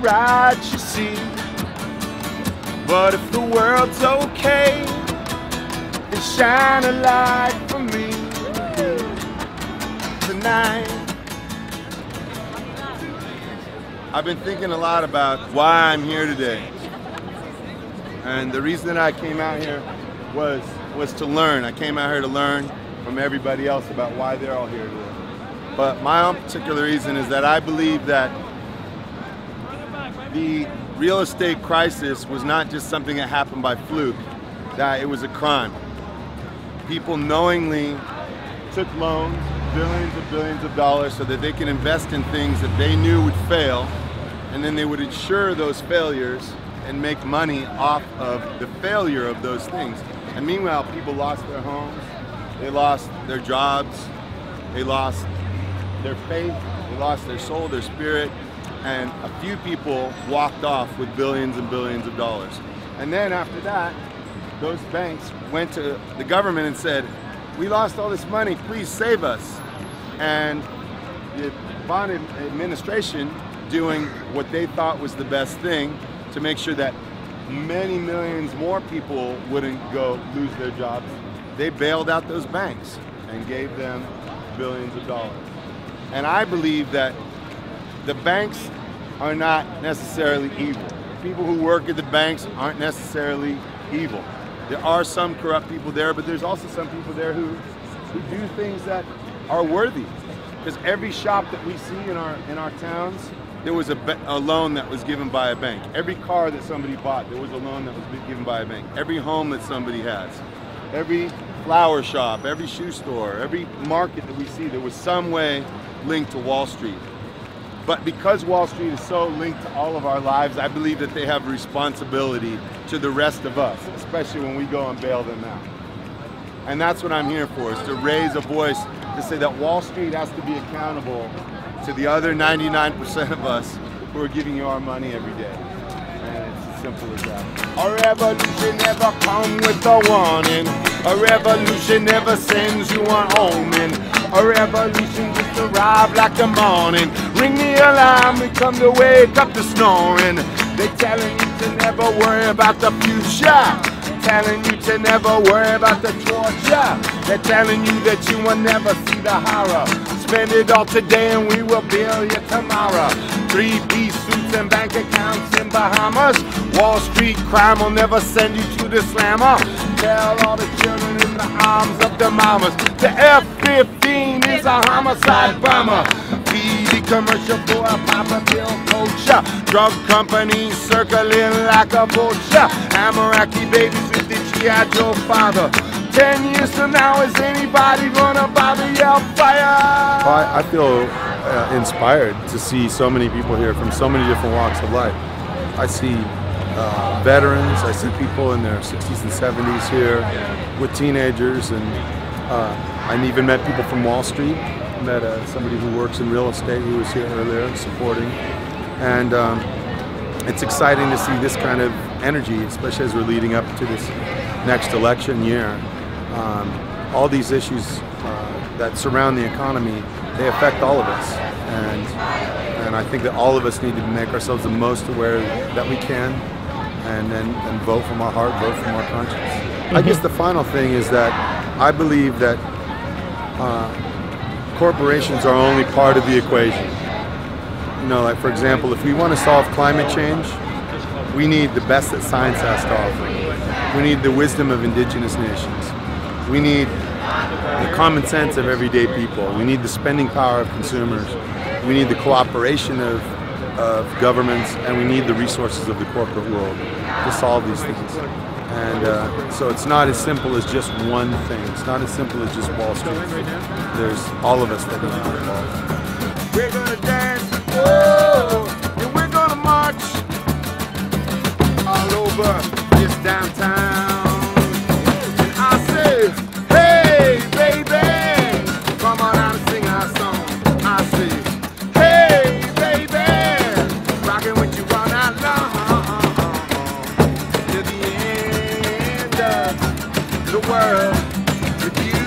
right, you see. But if the world's okay, then shine a light for me tonight. I've been thinking a lot about why I'm here today. And the reason that I came out here was to learn. I came out here to learn from everybody else about why they're all here today. But my own particular reason is that I believe that the real estate crisis was not just something that happened by fluke, that it was a crime. People knowingly took loans, billions of dollars, so that they can invest in things that they knew would fail, and then they would insure those failures and make money off of the failure of those things. And meanwhile, people lost their homes, they lost their jobs, they lost their faith, they lost their soul, their spirit, and a few people walked off with billions and billions of dollars. And then after that, those banks went to the government and said, we lost all this money, please save us. And the bond administration, doing what they thought was the best thing to make sure that many millions more people wouldn't go lose their jobs, they bailed out those banks and gave them billions of dollars. And I believe that the banks are not necessarily evil. People who work at the banks aren't necessarily evil. There are some corrupt people there, but there's also some people there who do things that are worthy. Because every shop that we see in our towns, there was a loan that was given by a bank. Every car that somebody bought, there was a loan that was given by a bank. Every home that somebody has, every flower shop, every shoe store, every market that we see, there was some way linked to Wall Street. But because Wall Street is so linked to all of our lives, I believe that they have a responsibility to the rest of us, especially when we go and bail them out. And that's what I'm here for, is to raise a voice to say that Wall Street has to be accountable to the other 99% of us who are giving you our money every day. And it's as simple as that. A revolution never comes with a warning. A revolution never sends you an omen. A revolution just arrived like the morning. Ring the alarm, we come to wake up the snoring. They're telling you to never worry about the future. Telling you to never worry about the torture. They're telling you that you will never see the horror. Spend it all today and we will bill you tomorrow. 3-piece suits and bank accounts in Bahamas. Wall Street crime will never send you to the slammer. Tell all the children in the arms of the mamas. The F-15 is a homicide bomber. TV commercial for a Papa Bill culture. Drug companies circling like a vulture. Amaraki babies with the G.I. Joe father. 10 years from now, is anybody gonna bother your fire? I feel inspired to see so many people here from so many different walks of life. I see veterans, I see people in their 60s and 70s here with teenagers, and I even met people from Wall Street. I met somebody who works in real estate who was here earlier supporting. And it's exciting to see this kind of energy, especially as we're leading up to this next election year. All these issues that surround the economy, they affect all of us. And I think that all of us need to make ourselves the most aware that we can, and vote from our heart, vote from our conscience. I guess the final thing is that I believe that corporations are only part of the equation. You know, like for example, if we want to solve climate change, we need the best that science has to offer. We need the wisdom of indigenous nations. We need the common sense of everyday people. We need the spending power of consumers. We need the cooperation of governments, and we need the resources of the corporate world to solve these things. And so it's not as simple as just one thing. It's not as simple as just Wall Street. There's all of us that need to be involved. We're gonna dance, whoa, and we're gonna march all over this downtown. And I say, hey, baby, come on out and sing our song. I say, hey, baby, rockin' with you all night long, to the end of the world with you.